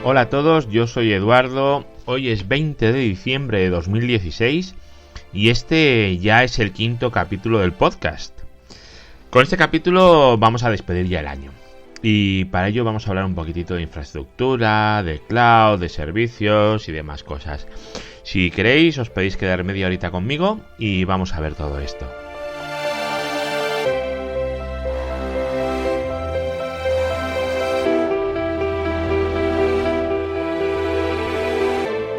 Hola a todos, yo soy Eduardo, hoy es 20 de diciembre de 2016 y este ya es el quinto capítulo del podcast. Con este capítulo vamos a despedir ya el año y para ello vamos a hablar un poquitito de infraestructura, de cloud, de servicios y demás cosas. Si queréis os podéis quedar media horita conmigo y vamos a ver todo esto.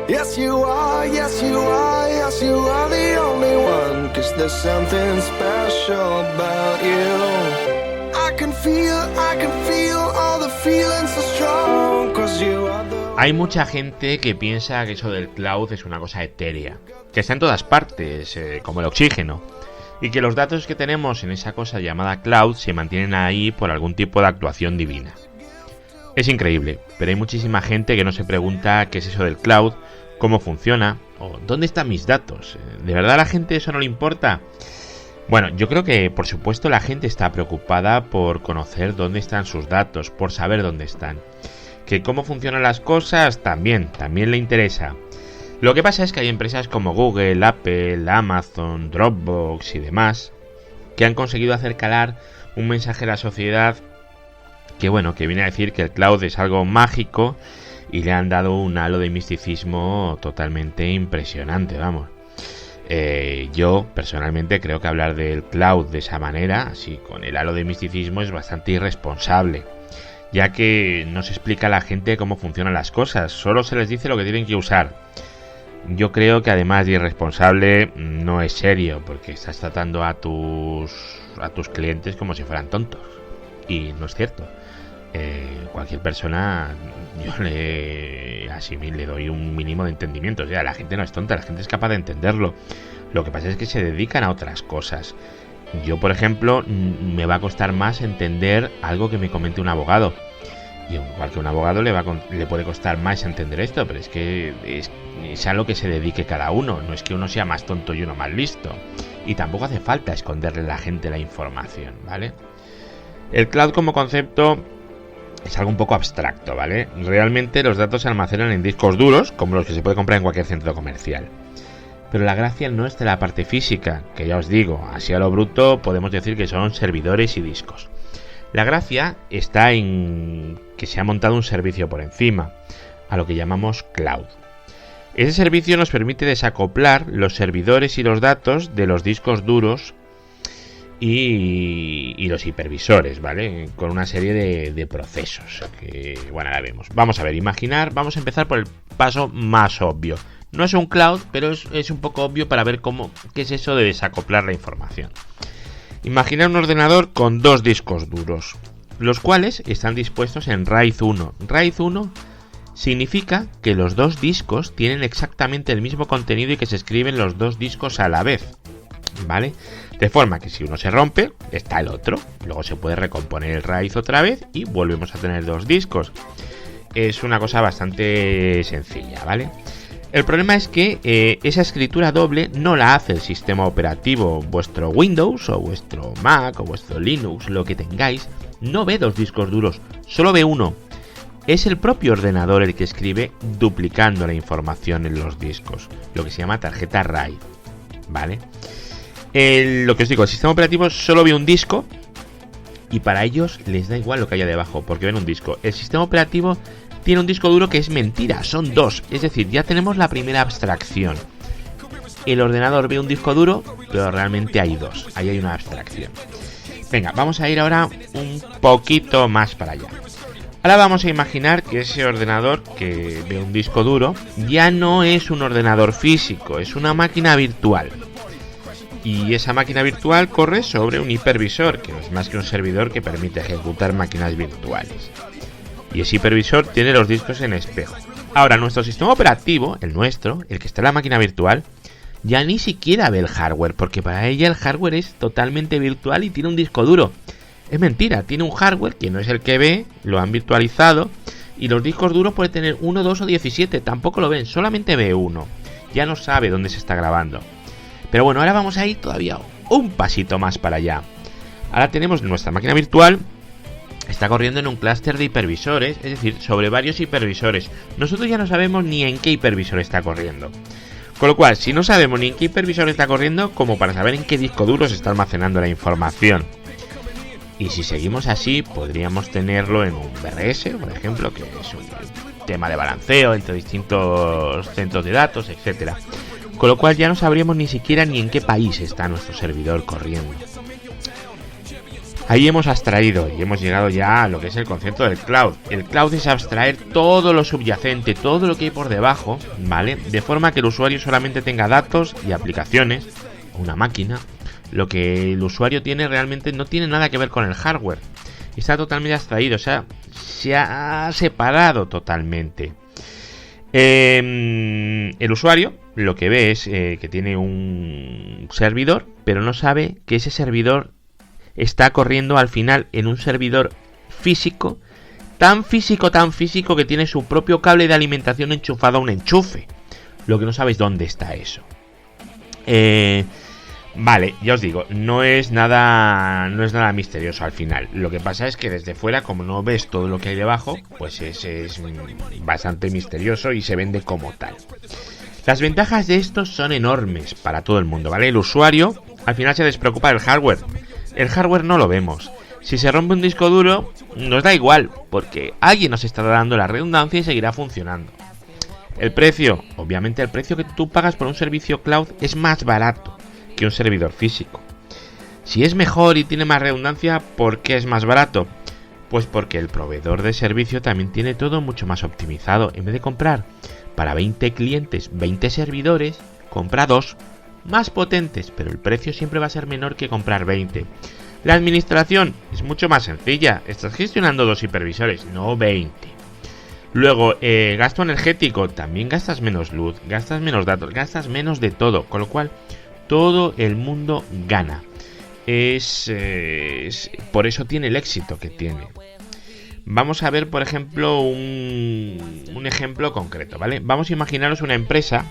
Yes you are, yes you are, yes you are the only one, 'cause there's something special about you. I can feel all the feelings so strong, 'cause you are the... Hay mucha gente que piensa que eso del cloud es una cosa etérea, que está en todas partes, como el oxígeno, y que los datos que tenemos en esa cosa llamada cloud se mantienen ahí por algún tipo de actuación divina. Es increíble, pero hay muchísima gente que no se pregunta qué es eso del cloud, cómo funciona o dónde están mis datos. ¿De verdad a la gente eso no le importa? Bueno, yo creo que por supuesto la gente está preocupada por conocer dónde están sus datos, por saber dónde están. Que cómo funcionan las cosas también le interesa. Lo que pasa es que hay empresas como Google, Apple, Amazon, Dropbox y demás que han conseguido hacer calar un mensaje a la sociedad que viene a decir que el cloud es algo mágico y le han dado un halo de misticismo totalmente impresionante, vamos. Yo personalmente creo que hablar del cloud de esa manera, así con el halo de misticismo, es bastante irresponsable, ya que no se explica a la gente cómo funcionan las cosas, solo se les dice lo que tienen que usar. Yo creo que además de irresponsable, no es serio, porque estás tratando a tus clientes como si fueran tontos, y no es cierto. Cualquier persona yo le doy un mínimo de entendimiento. O sea, la gente no es tonta, la gente es capaz de entenderlo. Lo que pasa es que se dedican a otras cosas. Yo, por ejemplo, me va a costar más entender algo que me comente un abogado. Y igual que un abogado le puede costar más entender esto, pero es que es a lo que se dedique cada uno. No es que uno sea más tonto y uno más listo. Y tampoco hace falta esconderle a la gente la información, ¿vale? El cloud como concepto es algo un poco abstracto, ¿vale? Realmente los datos se almacenan en discos duros, como los que se puede comprar en cualquier centro comercial. Pero la gracia no es de la parte física, que ya os digo, así a lo bruto podemos decir que son servidores y discos. La gracia está en que se ha montado un servicio por encima, a lo que llamamos cloud. Ese servicio nos permite desacoplar los servidores y los datos de los discos duros y los hipervisores, ¿vale? Con una serie de procesos que, bueno, ahora vemos. Vamos a ver, vamos a empezar por el paso más obvio. No es un cloud, pero es un poco obvio para ver qué es eso de desacoplar la información. Imaginar un ordenador con dos discos duros, los cuales están dispuestos en RAID 1. RAID 1 significa que los dos discos tienen exactamente el mismo contenido y que se escriben los dos discos a la vez, ¿vale? De forma que si uno se rompe, está el otro. Luego se puede recomponer el RAID otra vez y volvemos a tener dos discos. Es una cosa bastante sencilla, ¿vale? El problema es que esa escritura doble no la hace el sistema operativo. Vuestro Windows o vuestro Mac o vuestro Linux, lo que tengáis, no ve dos discos duros, solo ve uno. Es el propio ordenador el que escribe duplicando la información en los discos, lo que se llama tarjeta RAID, ¿vale? Lo que os digo, el sistema operativo solo ve un disco y para ellos les da igual lo que haya debajo, porque ven un disco. El sistema operativo tiene un disco duro que es mentira, son dos, es decir, ya tenemos la primera abstracción. El ordenador ve un disco duro, pero realmente hay dos, ahí hay una abstracción. Venga, vamos a ir ahora un poquito más para allá. Ahora vamos a imaginar que ese ordenador que ve un disco duro ya no es un ordenador físico, es una máquina virtual. Y esa máquina virtual corre sobre un hipervisor, que no es más que un servidor que permite ejecutar máquinas virtuales. Y ese hipervisor tiene los discos en espejo. Ahora, nuestro sistema operativo, el nuestro, el que está en la máquina virtual, ya ni siquiera ve el hardware, porque para ella el hardware es totalmente virtual y tiene un disco duro. Es mentira, tiene un hardware que no es el que ve, lo han virtualizado, y los discos duros pueden tener 1, 2 o 17, tampoco lo ven, solamente ve uno. Ya no sabe dónde se está grabando. Pero bueno, ahora vamos a ir todavía un pasito más para allá. Ahora tenemos nuestra máquina virtual está corriendo en un clúster de hipervisores, es decir, sobre varios hipervisores. Nosotros ya no sabemos ni en qué hipervisor está corriendo. Con lo cual, si no sabemos ni en qué hipervisor está corriendo, como para saber en qué disco duro se está almacenando la información. Y si seguimos así, podríamos tenerlo en un BRS, por ejemplo, que es un tema de balanceo entre distintos centros de datos, etcétera. Con lo cual ya no sabríamos ni siquiera ni en qué país está nuestro servidor corriendo. Ahí hemos abstraído y hemos llegado ya a lo que es el concepto del cloud. El cloud es abstraer todo lo subyacente, todo lo que hay por debajo, ¿vale? De forma que el usuario solamente tenga datos y aplicaciones, una máquina. Lo que el usuario tiene realmente no tiene nada que ver con el hardware. Está totalmente abstraído, o sea, se ha separado totalmente. El usuario lo que ve es que tiene un servidor, pero no sabe que ese servidor está corriendo al final en un servidor físico, tan físico que tiene su propio cable de alimentación enchufado a un enchufe. Lo que no sabes dónde está eso. Vale, ya os digo, no es nada misterioso al final. Lo que pasa es que desde fuera, como no ves todo lo que hay debajo, pues es bastante misterioso y se vende como tal. Las ventajas de esto son enormes para todo el mundo, ¿vale? El usuario al final se despreocupa del hardware. El hardware no lo vemos. Si se rompe un disco duro, nos da igual, porque alguien nos está dando la redundancia y seguirá funcionando. El precio, obviamente el precio que tú pagas por un servicio cloud es más barato que un servidor físico. Si es mejor y tiene más redundancia, ¿por qué es más barato? Pues porque el proveedor de servicio también tiene todo mucho más optimizado. En vez de comprar para 20 clientes 20 servidores, compra 2 más potentes, pero el precio siempre va a ser menor que comprar 20. La administración es mucho más sencilla. Estás gestionando 2 hipervisores, no 20. Luego, gasto energético, también gastas menos luz, gastas menos datos, gastas menos de todo, con lo cual todo el mundo gana. Por eso tiene el éxito que tiene. Vamos a ver, por ejemplo, un ejemplo concreto, ¿vale? Vamos a imaginaros una empresa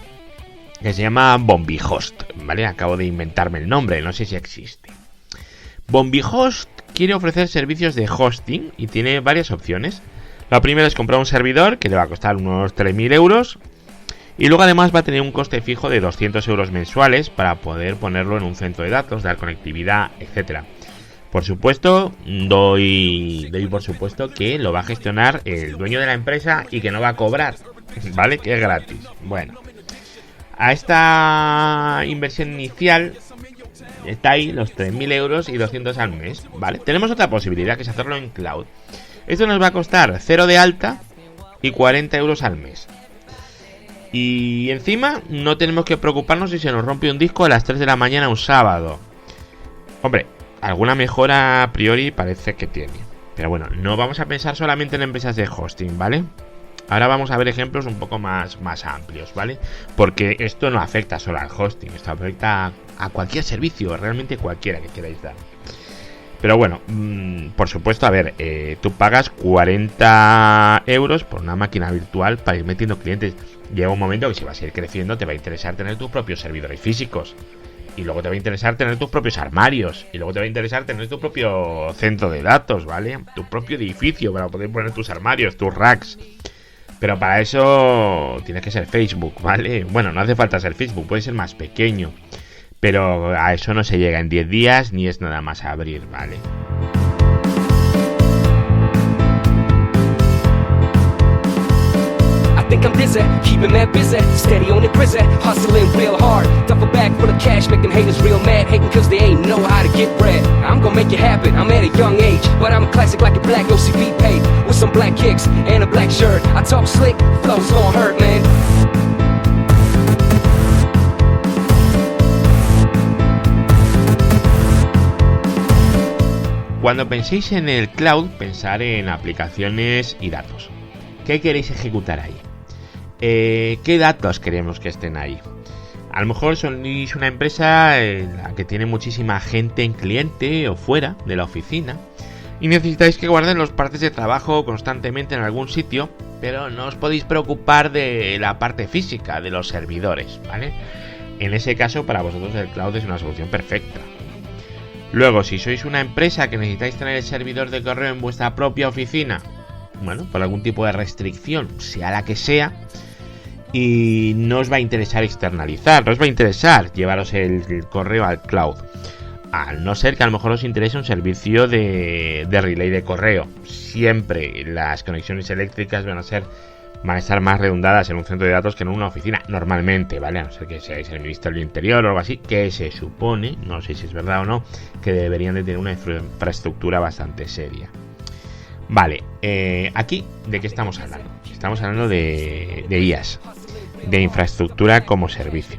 que se llama Bombihost, ¿vale? Acabo de inventarme el nombre, no sé si existe. Bombihost quiere ofrecer servicios de hosting y tiene varias opciones. La primera es comprar un servidor que le va a costar unos 3.000 euros. Y luego además va a tener un coste fijo de 200 euros mensuales para poder ponerlo en un centro de datos, dar conectividad, etcétera. Por supuesto, doy por supuesto que lo va a gestionar el dueño de la empresa y que no va a cobrar, ¿vale? Que es gratis. Bueno, a esta inversión inicial está ahí los 3.000 euros y 200 al mes, ¿vale? Tenemos otra posibilidad que es hacerlo en cloud. Esto nos va a costar 0 de alta y 40 euros al mes. Y encima no tenemos que preocuparnos si se nos rompe un disco a las 3 de la mañana un sábado. Hombre, alguna mejora a priori parece que tiene. Pero bueno, no vamos a pensar solamente en empresas de hosting, ¿vale? Ahora vamos a ver ejemplos un poco más amplios, ¿vale? Porque esto no afecta solo al hosting, esto afecta a cualquier servicio, realmente cualquiera que queráis dar. Pero bueno, por supuesto, a ver, tú pagas 40 euros por una máquina virtual para ir metiendo clientes. Llega un momento que si vas a ir creciendo te va a interesar tener tus propios servidores físicos. Y luego te va a interesar tener tus propios armarios. Y luego te va a interesar tener tu propio centro de datos, ¿vale? Tu propio edificio para poder poner tus armarios, tus racks. Pero para eso tienes que ser Facebook, ¿vale? Bueno, no hace falta ser Facebook, puede ser más pequeño. Pero a eso no se llega en 10 días ni es nada más abrir, ¿vale? I'm busy, keeping that busy, steady on it busy, hustling real hard, duffel bag full of cash, making haters real mad, hating cause they ain't know how to get bread. I'm gonna make it happen, I'm at a young age, but I'm a classic like a black OCB paid, with some black kicks and a black shirt. I talk slick, flows gon' hurt, man. Cuando penséis en el cloud, pensar en aplicaciones y datos. ¿Qué queréis ejecutar ahí? ¿Qué datos queremos que estén ahí? A lo mejor sois una empresa en la que tiene muchísima gente en cliente o fuera de la oficina y necesitáis que guarden los partes de trabajo constantemente en algún sitio, pero no os podéis preocupar de la parte física de los servidores, ¿vale? En ese caso, para vosotros el cloud es una solución perfecta. Luego, si sois una empresa que necesitáis tener el servidor de correo en vuestra propia oficina, bueno, por algún tipo de restricción, sea la que sea, y no os va a interesar externalizar, no os va a interesar llevaros el correo al cloud, al no ser que a lo mejor os interese un servicio de relay de correo. Siempre las conexiones eléctricas van a estar más redundadas en un centro de datos que en una oficina, normalmente, ¿vale? A no ser que seáis el Ministerio del Interior o algo así, que se supone, no sé si es verdad o no, que deberían de tener una infraestructura bastante seria. Vale, aquí, ¿de qué estamos hablando? Estamos hablando de IaaS, de infraestructura como servicio.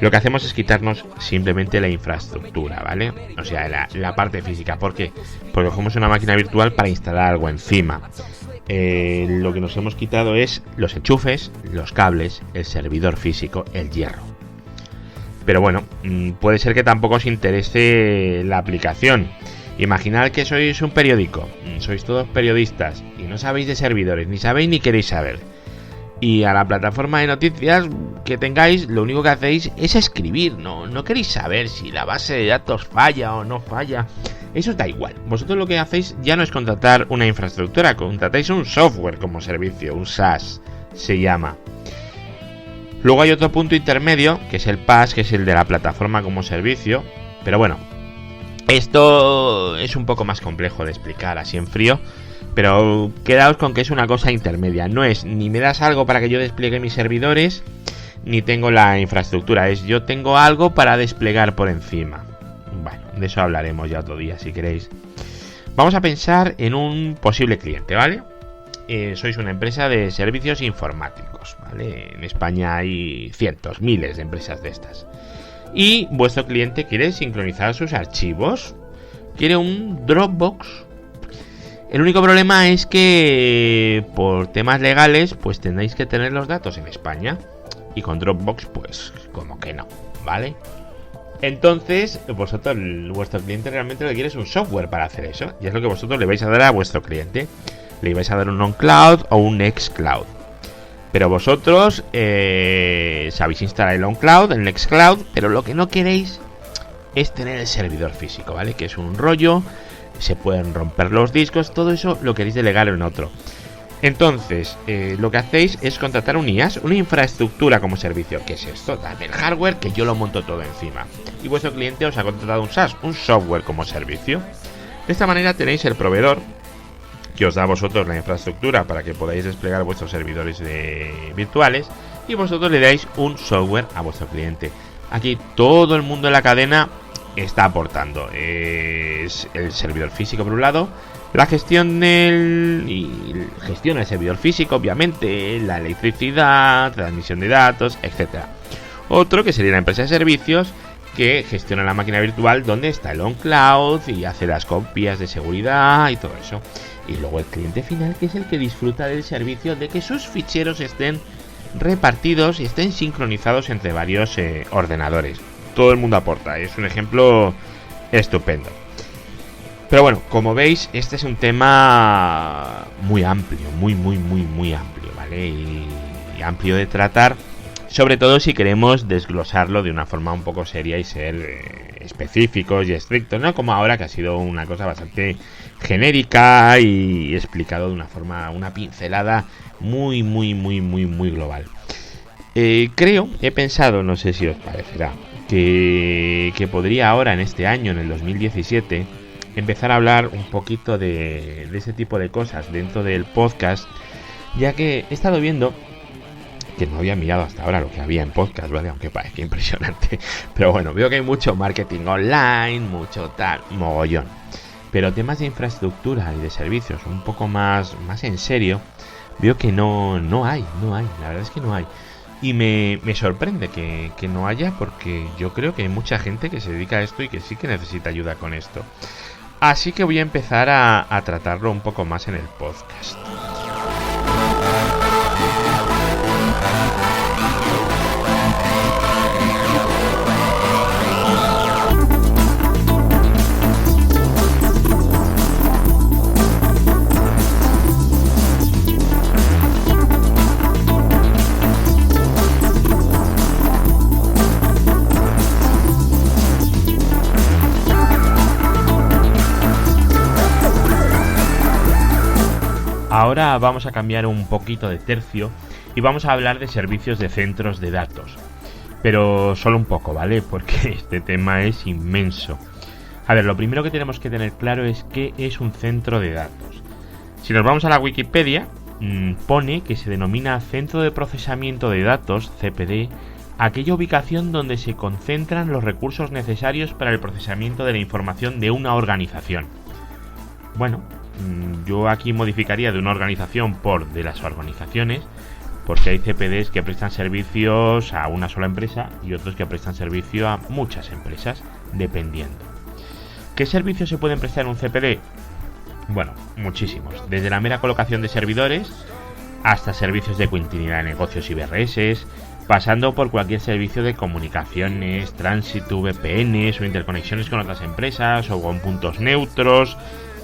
Lo que hacemos es quitarnos simplemente la infraestructura, ¿vale? O sea, la parte física. ¿Por qué? Porque cogemos una máquina virtual para instalar algo encima. Lo que nos hemos quitado es los enchufes, los cables, el servidor físico, el hierro. Pero bueno, puede ser que tampoco os interese la aplicación. Imaginad que sois un periódico, sois todos periodistas y no sabéis de servidores, ni sabéis ni queréis saber. Y a la plataforma de noticias que tengáis, lo único que hacéis es escribir, no queréis saber si la base de datos falla o no falla. Eso da igual. Vosotros lo que hacéis ya no es contratar una infraestructura, contratáis un software como servicio, un SaaS se llama. Luego hay otro punto intermedio, que es el PaaS, que es el de la plataforma como servicio. Pero bueno, esto es un poco más complejo de explicar así en frío. Pero quedaos con que es una cosa intermedia. No es ni me das algo para que yo despliegue mis servidores, ni tengo la infraestructura. Es yo tengo algo para desplegar por encima. Bueno, de eso hablaremos ya otro día si queréis. Vamos a pensar en un posible cliente, ¿vale? Sois una empresa de servicios informáticos, ¿vale? En España hay cientos, miles de empresas de estas. Y vuestro cliente quiere sincronizar sus archivos. Quiere un Dropbox. El único problema es que por temas legales pues tendréis que tener los datos en España. Y con Dropbox pues como que no, ¿vale? Entonces vuestro cliente realmente lo que quiere es un software para hacer eso. Y es lo que vosotros le vais a dar a vuestro cliente. Le vais a dar un on-cloud o un ex-cloud. Pero vosotros sabéis instalar el on-cloud, el Nextcloud, pero lo que no queréis es tener el servidor físico, ¿vale? Que es un rollo, se pueden romper los discos, todo eso lo queréis delegar en otro. Entonces, lo que hacéis es contratar un IaaS, una infraestructura como servicio. ¿Qué es esto? Dame el hardware que yo lo monto todo encima. Y vuestro cliente os ha contratado un SaaS, un software como servicio. De esta manera tenéis el proveedor que os da a vosotros la infraestructura para que podáis desplegar vuestros servidores virtuales, y vosotros le dais un software a vuestro cliente. Aquí todo el mundo en la cadena está aportando. Es el servidor físico por un lado, la gestión gestiona el servidor físico, obviamente, la electricidad, transmisión de datos, etcétera. Otro que sería la empresa de servicios que gestiona la máquina virtual donde está el on-cloud y hace las copias de seguridad y todo eso. Y luego el cliente final, que es el que disfruta del servicio de que sus ficheros estén repartidos y estén sincronizados entre varios ordenadores. Todo el mundo aporta, es un ejemplo estupendo. Pero bueno, como veis, este es un tema muy amplio, muy amplio, ¿vale? Y amplio de tratar, sobre todo si queremos desglosarlo de una forma un poco seria y ser específicos y estrictos, ¿no? Como ahora, que ha sido una cosa bastante genérica y explicado de una forma, una pincelada muy global. He pensado, no sé si os parecerá, que podría ahora en este año, en el 2017, empezar a hablar un poquito de ese tipo de cosas dentro del podcast, ya que he estado viendo que no había mirado hasta ahora lo que había en podcast, ¿vale? Aunque parece impresionante, pero bueno, veo que hay mucho marketing online, mucho tal, mogollón. Pero temas de infraestructura y de servicios un poco más en serio, veo que no hay, la verdad es que no hay. Y me sorprende que no haya, porque yo creo que hay mucha gente que se dedica a esto y que sí que necesita ayuda con esto. Así que voy a empezar a tratarlo un poco más en el podcast. ahora vamos a cambiar un poquito de tercio y vamos a hablar de servicios de centros de datos. Pero solo un poco, ¿vale? Porque este tema es inmenso. A ver, lo primero que tenemos que tener claro es qué es un centro de datos. Si nos vamos a la Wikipedia, pone que se denomina Centro de Procesamiento de Datos, CPD, aquella ubicación donde se concentran los recursos necesarios para el procesamiento de la información de una organización. Bueno, yo aquí modificaría de una organización por de las organizaciones, porque hay CPDs que prestan servicios a una sola empresa y otros que prestan servicio a muchas empresas, dependiendo. ¿Qué servicios se pueden prestar en un CPD? Bueno, muchísimos. Desde la mera colocación de servidores hasta servicios de continuidad de negocios y BRS, pasando por cualquier servicio de comunicaciones, tránsito, VPNs o interconexiones con otras empresas o con puntos neutros.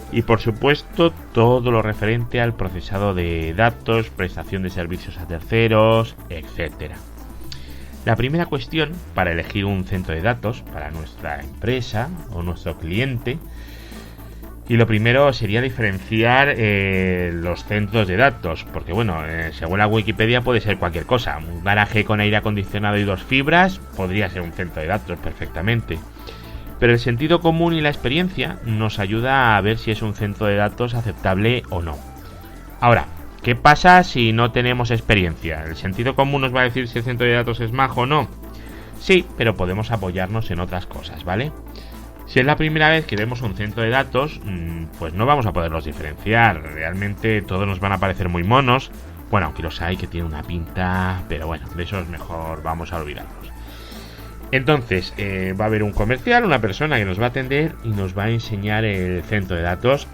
Y por supuesto todo lo referente al procesado de datos, prestación de servicios a terceros, etc. La primera cuestión para elegir un centro de datos para nuestra empresa o nuestro cliente, y lo primero sería diferenciar los centros de datos, porque bueno, según la Wikipedia puede ser cualquier cosa. Un garaje con aire acondicionado y 2 fibras podría ser un centro de datos perfectamente. Pero el sentido común y la experiencia nos ayuda a ver si es un centro de datos aceptable o no. Ahora, ¿qué pasa si no tenemos experiencia? ¿El sentido común nos va a decir si el centro de datos es majo o no? Sí, pero podemos apoyarnos en otras cosas, ¿vale? Si es la primera vez que vemos un centro de datos, pues no vamos a poderlos diferenciar. Realmente todos nos van a parecer muy monos. Bueno, aunque los hay que tienen una pinta, pero bueno, de esos mejor vamos a olvidarnos. Entonces, va a haber un comercial, una persona que nos va a atender y nos va a enseñar el centro de datos.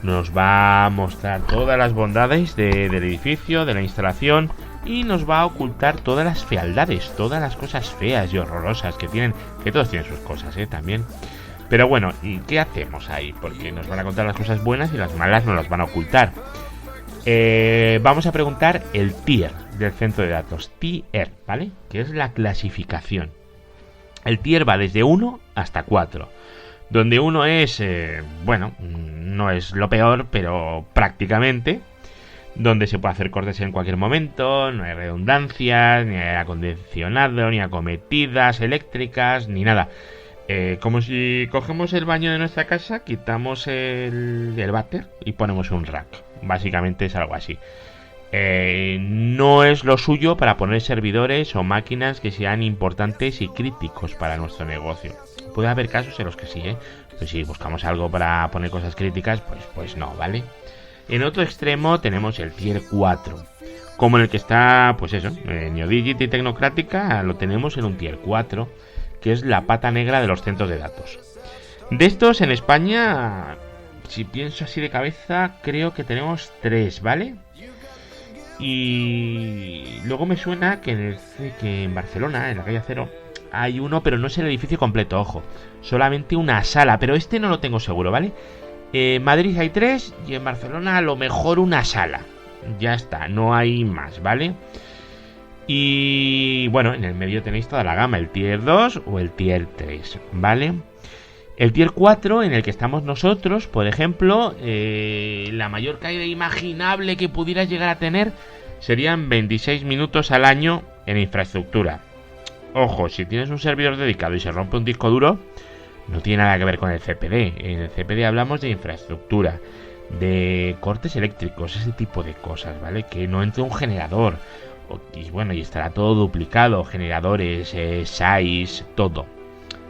Nos va a mostrar todas las bondades del edificio, de la instalación, y nos va a ocultar todas las fealdades, todas las cosas feas y horrorosas que tienen, que todos tienen sus cosas, también. Pero bueno, ¿y qué hacemos ahí? Porque nos van a contar las cosas buenas y las malas nos las van a ocultar. Vamos a preguntar el tier del centro de datos, tier, ¿vale? Que es la clasificación. El tier va desde 1 hasta 4, donde 1 es, bueno, no es lo peor, pero prácticamente, donde se puede hacer cortes en cualquier momento, no hay redundancias, ni aire acondicionado, ni acometidas eléctricas, ni nada. Como si cogemos el baño de nuestra casa, quitamos el váter y ponemos un rack. Básicamente es algo así. No es lo suyo para poner servidores o máquinas que sean importantes y críticos para nuestro negocio. Puede haber casos en los que sí, pues si buscamos algo para poner cosas críticas, pues no, ¿vale? En otro extremo tenemos el tier 4, como en el que está, pues eso, Neodigit y Tecnocrática, lo tenemos en un tier 4, que es la pata negra de los centros de datos. De estos en España, si pienso así de cabeza, creo que tenemos 3, ¿vale? Y luego me suena que en Barcelona, en la calle Acero, hay uno, pero no es el edificio completo, ojo, solamente una sala, pero este no lo tengo seguro, ¿vale? En Madrid hay 3 y en Barcelona a lo mejor una sala. Ya está, no hay más, ¿vale? Y bueno, en el medio tenéis toda la gama, el tier 2 o el tier 3, ¿vale? El tier 4, en el que estamos nosotros, por ejemplo, la mayor caída imaginable que pudieras llegar a tener serían 26 minutos al año en infraestructura. Ojo, si tienes un servidor dedicado y se rompe un disco duro, no tiene nada que ver con el CPD. En el CPD hablamos de infraestructura, de cortes eléctricos, ese tipo de cosas, ¿vale? Que no entre un generador. Y bueno, y estará todo duplicado, generadores, SAIs, todo.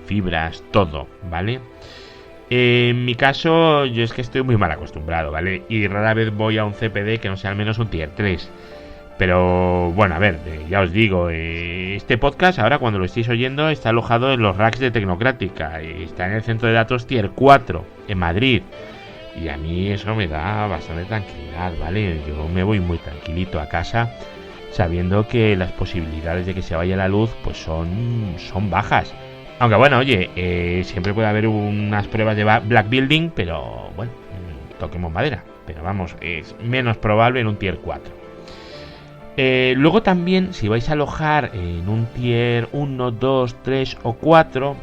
Fibras, todo, ¿vale? En mi caso, yo es que estoy muy mal acostumbrado, ¿vale? Y rara vez voy a un CPD que no sea al menos un tier 3. Pero bueno, a ver, ya os digo, este podcast ahora cuando lo estéis oyendo está alojado en los racks de Tecnocrática y está en el centro de datos tier 4 en Madrid. Y a mí eso me da bastante tranquilidad, ¿vale? Yo me voy muy tranquilito a casa sabiendo que las posibilidades de que se vaya la luz pues son bajas. Aunque bueno, oye, siempre puede haber unas pruebas de black building, pero bueno, toquemos madera. Pero vamos, es menos probable en un tier 4. Luego también, si vais a alojar en un tier 1, 2, 3 o 4,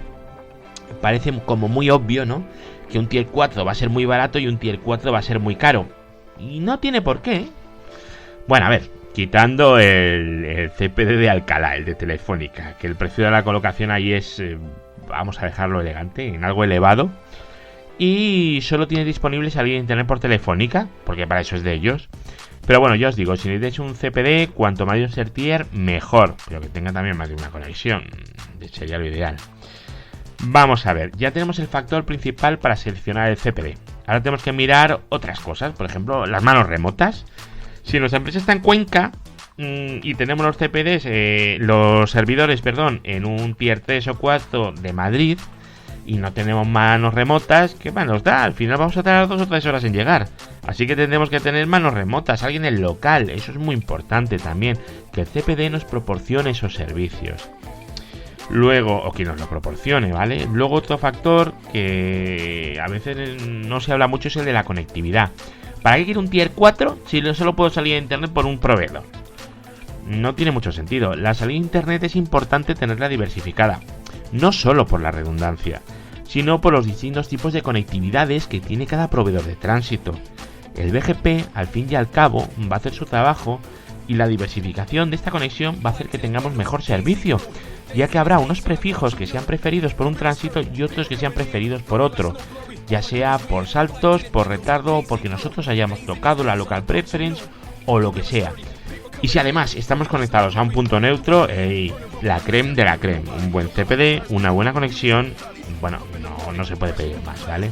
parece como muy obvio, ¿no? Que un tier 4 va a ser muy barato y un tier 4 va a ser muy caro. Y no tiene por qué. Bueno, a ver, quitando el CPD de Alcalá, el de Telefónica, que el precio de la colocación ahí es, vamos a dejarlo elegante, en algo elevado. Y solo tiene disponible salir a internet por Telefónica, porque para eso es de ellos. Pero bueno, ya os digo, si necesitáis un CPD, cuanto mayor ser tier, mejor. Pero que tenga también más de una conexión. Sería lo ideal. Vamos a ver, ya tenemos el factor principal para seleccionar el CPD. Ahora tenemos que mirar otras cosas, por ejemplo, las manos remotas. Si nuestra empresa está en Cuenca y tenemos los CPDs, los servidores, perdón, en un tier 3 o 4 de Madrid y no tenemos manos remotas, ¿qué más nos da? Al final vamos a tardar 2 o 3 horas en llegar. Así que tendremos que tener manos remotas, alguien en el local. Eso es muy importante también, que el CPD nos proporcione esos servicios. Luego, o que nos lo proporcione, ¿vale? Luego otro factor que a veces no se habla mucho es el de la conectividad. ¿Para qué quiero un tier 4 si solo puedo salir a internet por un proveedor? No tiene mucho sentido. La salida a internet es importante tenerla diversificada. No solo por la redundancia, sino por los distintos tipos de conectividades que tiene cada proveedor de tránsito. El BGP, al fin y al cabo, va a hacer su trabajo y la diversificación de esta conexión va a hacer que tengamos mejor servicio, ya que habrá unos prefijos que sean preferidos por un tránsito y otros que sean preferidos por otro, ya sea por saltos, por retardo o porque nosotros hayamos tocado la local preference o lo que sea. Y si además estamos conectados a un punto neutro, la creme de la creme, un buen CPD, una buena conexión, bueno, no se puede pedir más, ¿vale?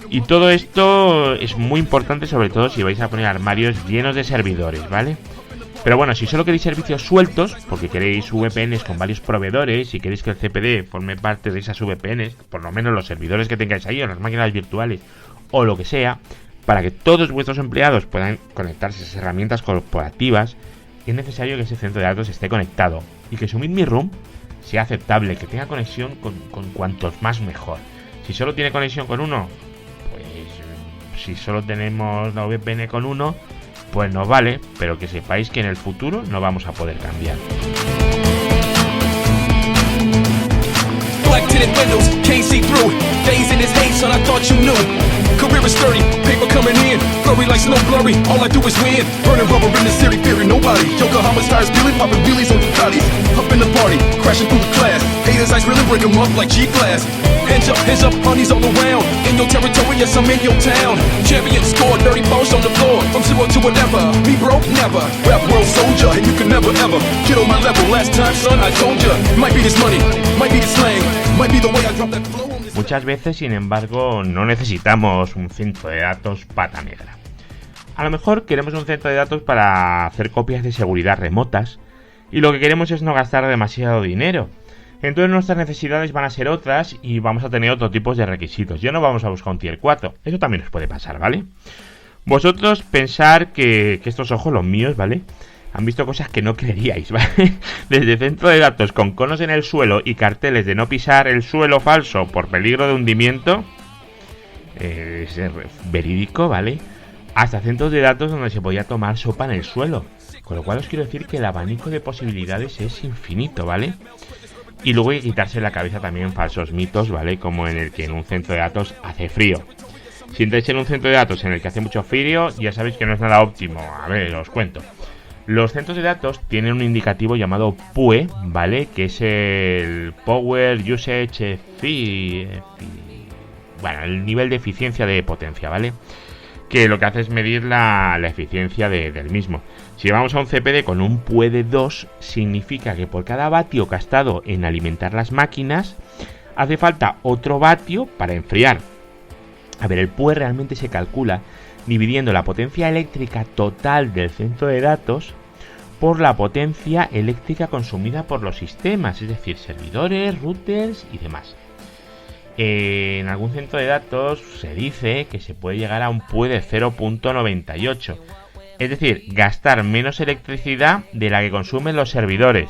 Y todo esto es muy importante, sobre todo si vais a poner armarios llenos de servidores, ¿vale? Pero bueno, si solo queréis servicios sueltos, porque queréis VPNs con varios proveedores y queréis que el CPD forme parte de esas VPNs, por lo menos los servidores que tengáis ahí o las máquinas virtuales o lo que sea, para que todos vuestros empleados puedan conectarse a esas herramientas corporativas, es necesario que ese centro de datos esté conectado y que su Meet Me Room sea aceptable, que tenga conexión con cuantos más mejor. Si solo tiene conexión con uno, pues si solo tenemos la VPN con uno, pues nos vale, pero que sepáis que en el futuro no vamos a poder cambiar. Black tinted windows, can't see through. Days in this haze, son, I thought you knew. Career is sturdy, paper coming in, blurry like snow blurry. All I do is win, burning rubber in the city, fearing nobody. Yokohama stars feeling, popping wheelies on Ducatis. Up in the party, crashing through the class. Haters, I really break 'em up like G-Class. Hands up, honeys all around. In your territory, yes, I'm in your town. Champion score, dirty balls on the floor. From zero to whatever, me broke, never. Rap world soldier, and you can never ever get on my level. Last time, son, I told ya. Might be this money, might be the slang, might be the way I drop that flow. Muchas veces, sin embargo, no necesitamos un centro de datos pata negra. A lo mejor queremos un centro de datos para hacer copias de seguridad remotas y lo que queremos es no gastar demasiado dinero. Entonces nuestras necesidades van a ser otras y vamos a tener otro tipo de requisitos. Ya no vamos a buscar un tier 4. Eso también nos puede pasar, ¿vale? Vosotros pensar que estos ojos, los míos, ¿vale?, han visto cosas que no creeríais, ¿vale? Desde centro de datos con conos en el suelo y carteles de no pisar el suelo falso por peligro de hundimiento, es verídico, ¿vale?, hasta centros de datos donde se podía tomar sopa en el suelo. Con lo cual os quiero decir que el abanico de posibilidades es infinito, ¿vale? Y luego hay que quitarse la cabeza también falsos mitos, ¿vale? Como en el que en un centro de datos hace frío. Si entráis en un centro de datos en el que hace mucho frío, ya sabéis que no es nada óptimo. A ver, os cuento. Los centros de datos tienen un indicativo llamado PUE, ¿vale? Que es el Power Usage bueno, el nivel de eficiencia de potencia, ¿vale? Que lo que hace es medir la eficiencia del mismo. Si vamos a un CPD con un PUE de 2, significa que por cada vatio gastado en alimentar las máquinas, hace falta otro vatio para enfriar. A ver, el PUE realmente se calcula dividiendo la potencia eléctrica total del centro de datos por la potencia eléctrica consumida por los sistemas, es decir, servidores, routers y demás. En algún centro de datos se dice que se puede llegar a un PUE de 0.98, es decir, gastar menos electricidad de la que consumen los servidores.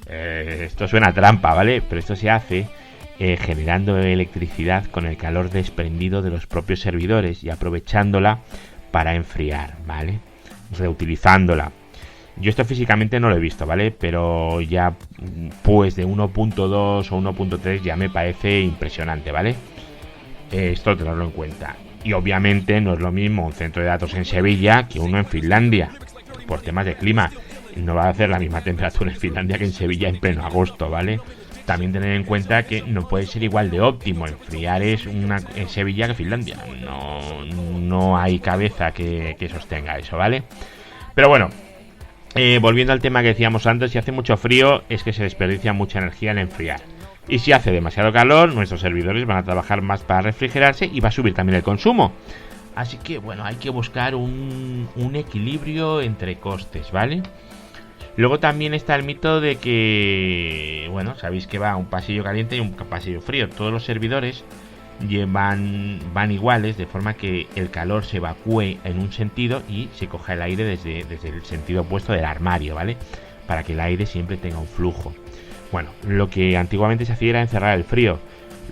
Esto suena a trampa, ¿vale? Pero esto se hace generando electricidad con el calor desprendido de los propios servidores y aprovechándola para enfriar, ¿vale? Reutilizándola. Yo esto físicamente no lo he visto, ¿vale? Pero ya pues de 1.2 o 1.3 ya me parece impresionante, ¿vale? Esto tenerlo en cuenta. Y obviamente no es lo mismo un centro de datos en Sevilla que uno en Finlandia, por temas de clima. No va a hacer la misma temperatura en Finlandia que en Sevilla en pleno agosto, ¿vale? También tener en cuenta que no puede ser igual de óptimo enfriar en Sevilla que Finlandia. No hay cabeza que sostenga eso, ¿vale? Pero bueno, volviendo al tema que decíamos antes, si hace mucho frío es que se desperdicia mucha energía en enfriar. Y si hace demasiado calor, nuestros servidores van a trabajar más para refrigerarse y va a subir también el consumo. Así que bueno, hay que buscar un equilibrio entre costes, ¿vale? Luego también está el mito de que, bueno, sabéis que va un pasillo caliente y un pasillo frío. Todos los servidores van iguales, de forma que el calor se evacúe en un sentido y se coja el aire desde el sentido opuesto del armario, ¿vale? Para que el aire siempre tenga un flujo. Bueno, lo que antiguamente se hacía era encerrar el frío,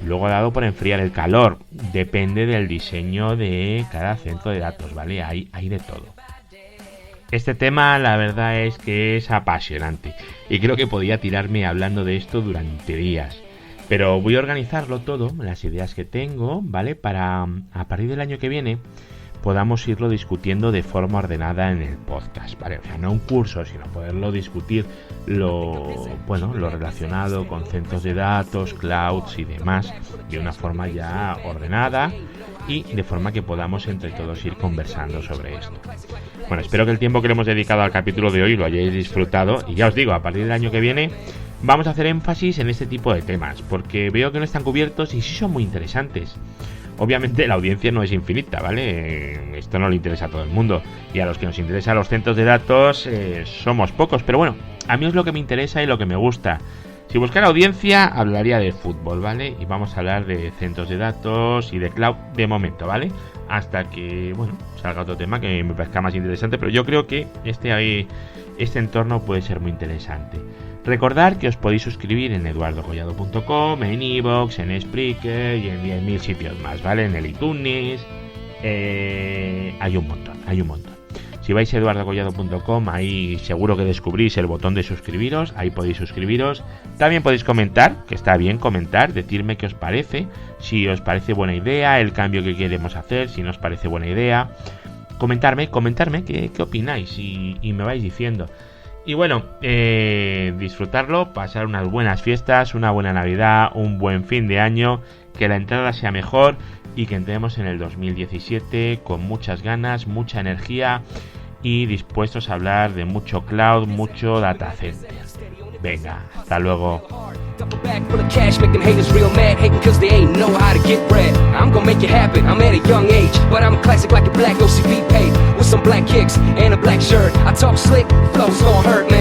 luego ha dado por enfriar el calor. Depende del diseño de cada centro de datos, ¿vale? Hay de todo. Este tema la verdad es que es apasionante y creo que podría tirarme hablando de esto durante días. Pero voy a organizarlo todo, las ideas que tengo, ¿vale? Para a partir del año que viene podamos irlo discutiendo de forma ordenada en el podcast, ¿vale? O sea, no un curso, sino poderlo discutir lo relacionado con centros de datos, clouds y demás, de una forma ya ordenada y de forma que podamos entre todos ir conversando sobre esto. Bueno, espero que el tiempo que le hemos dedicado al capítulo de hoy lo hayáis disfrutado y ya os digo, a partir del año que viene vamos a hacer énfasis en este tipo de temas, porque veo que no están cubiertos y sí son muy interesantes. Obviamente la audiencia no es infinita, ¿vale? Esto no le interesa a todo el mundo. Y a los que nos interesan los centros de datos somos pocos. Pero bueno, a mí es lo que me interesa y lo que me gusta. Si buscara audiencia, hablaría de fútbol, ¿vale? Y vamos a hablar de centros de datos y de cloud de momento, ¿vale? Hasta que, bueno, salga otro tema que me parezca más interesante. Pero yo creo que este entorno puede ser muy interesante. Recordad que os podéis suscribir en eduardocollado.com, en iVoox, en Spreaker y en 10.000 sitios más, ¿vale? En el iTunes, hay un montón. Si vais a eduardocollado.com, ahí seguro que descubrís el botón de suscribiros, ahí podéis suscribiros. También podéis comentar, que está bien comentar, decirme qué os parece, si os parece buena idea, el cambio que queremos hacer, si no os parece buena idea. Comentarme qué opináis y me vais diciendo. Y bueno, disfrutarlo, pasar unas buenas fiestas, una buena Navidad, un buen fin de año, que la entrada sea mejor y que entremos en el 2017 con muchas ganas, mucha energía y dispuestos a hablar de mucho cloud, mucho data center. Venga, hasta luego. Duffel bag full of cash, make them haters real mad, hating cause they ain't know how to get bread. I'm gonna make it happen, I'm at a young age, but I'm a classic like a black OCP paid, with some black kicks and a black shirt. I talk slick, flow's gonna hurt, man.